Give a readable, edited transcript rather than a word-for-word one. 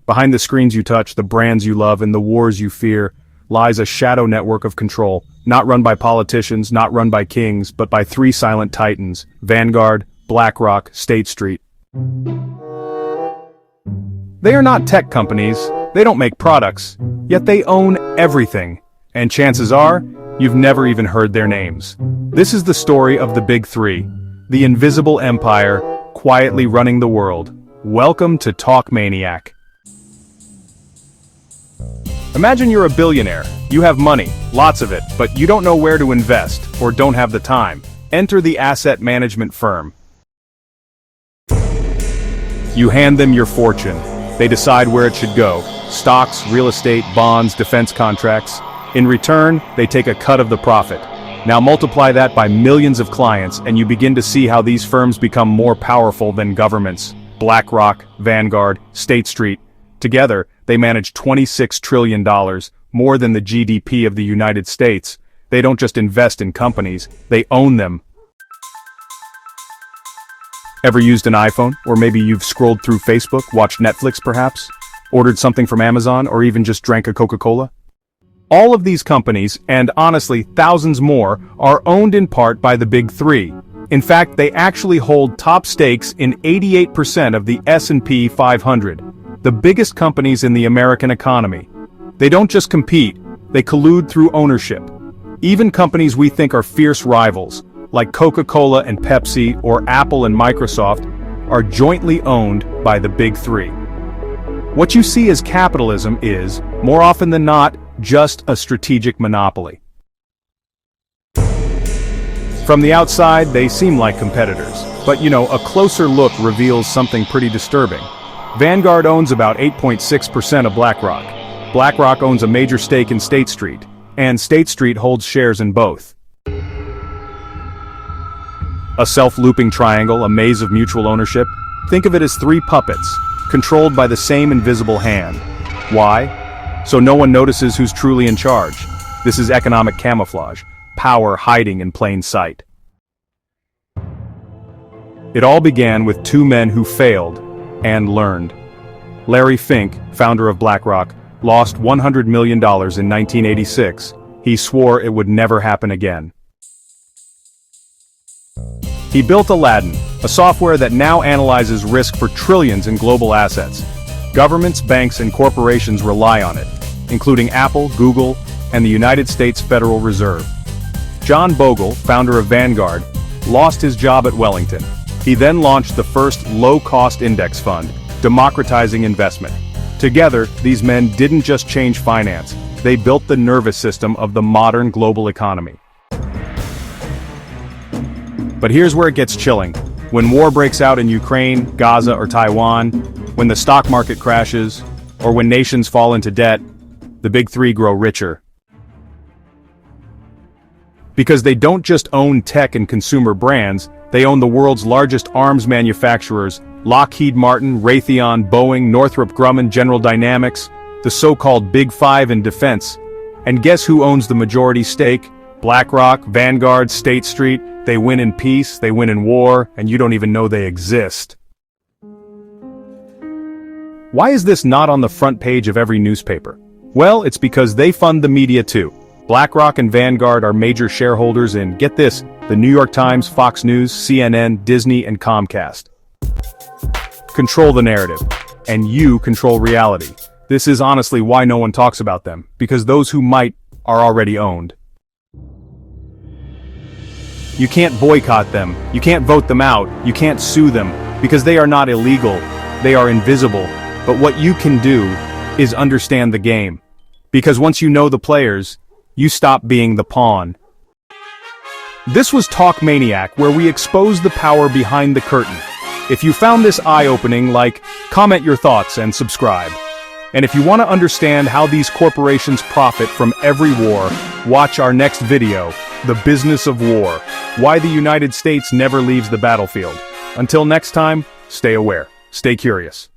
Behind the screens you touch, the brands you love, and the wars you fear, lies a shadow network of control, not run by politicians, not run by kings, but by three silent titans: Vanguard, BlackRock, State Street. They are not tech companies, they don't make products, yet they own everything. And chances are, you've never even heard their names. This is the story of the Big Three, the invisible empire, quietly running the world. Welcome to Talk Maniac. Imagine you're a billionaire. You have money, lots of it, but you don't know where to invest, or don't have the time. Enter the asset management firm. You hand them your fortune. They decide where it should go: stocks, real estate, bonds, defense contracts. In return, they take a cut of the profit. Now multiply that by millions of clients, and you begin to see how these firms become more powerful than governments. BlackRock, Vanguard, State Street. Together, they manage $26 trillion, more than the GDP of the United States. They don't just invest in companies, they own them. Ever used an iPhone? Or maybe you've scrolled through Facebook, watched Netflix perhaps? Ordered something from Amazon, or even just drank a Coca-Cola? All of these companies, and honestly thousands more, are owned in part by the Big Three. In fact, they actually hold top stakes in 88% of the S&P 500, the biggest companies in the American economy. They don't just compete, they collude through ownership. Even companies we think are fierce rivals, like Coca-Cola and Pepsi or Apple and Microsoft, are jointly owned by the Big Three. What you see as capitalism is, more often than not, just a strategic monopoly. From the outside, they seem like competitors, but a closer look reveals something pretty disturbing. Vanguard owns about 8.6% of BlackRock. BlackRock owns a major stake in State Street, and State Street holds shares in both. A self-looping triangle, a maze of mutual ownership. Think of it as three puppets, controlled by the same invisible hand. Why? So no one notices who's truly in charge. This is economic camouflage, power hiding in plain sight. It all began with two men who failed and learned. Larry Fink, founder of BlackRock, lost $100 million in 1986. He swore it would never happen again. He built Aladdin, a software that now analyzes risk for trillions in global assets. Governments, banks, and corporations rely on it, including Apple, Google, and the United States Federal Reserve. John Bogle, founder of Vanguard, lost his job at Wellington. He then launched the first low-cost index fund, democratizing investment. Together, these men didn't just change finance, they built the nervous system of the modern global economy. But here's where it gets chilling. When war breaks out in Ukraine, Gaza, or Taiwan, when the stock market crashes, or when nations fall into debt, the Big Three grow richer. Because they don't just own tech and consumer brands, they own the world's largest arms manufacturers: Lockheed Martin, Raytheon, Boeing, Northrop Grumman, General Dynamics, the so-called Big Five in defense. And guess who owns the majority stake? BlackRock, Vanguard, State Street. They win in peace, they win in war, and you don't even know they exist. Why is this not on the front page of every newspaper? Well, it's because they fund the media too. BlackRock and Vanguard are major shareholders in, get this, the New York Times, Fox News, CNN, Disney, and Comcast. Control the narrative, and you control reality. This is honestly why no one talks about them, because those who might are already owned. You can't boycott them, you can't vote them out, you can't sue them, because they are not illegal, they are invisible. But what you can do is understand the game. Because once you know the players, you stop being the pawn. This was Talk Maniac, where we expose the power behind the curtain. If you found this eye-opening, comment your thoughts and subscribe. And if you want to understand how these corporations profit from every war, watch our next video, The Business of War, Why the United States Never Leaves the Battlefield. Until next time, stay aware, stay curious.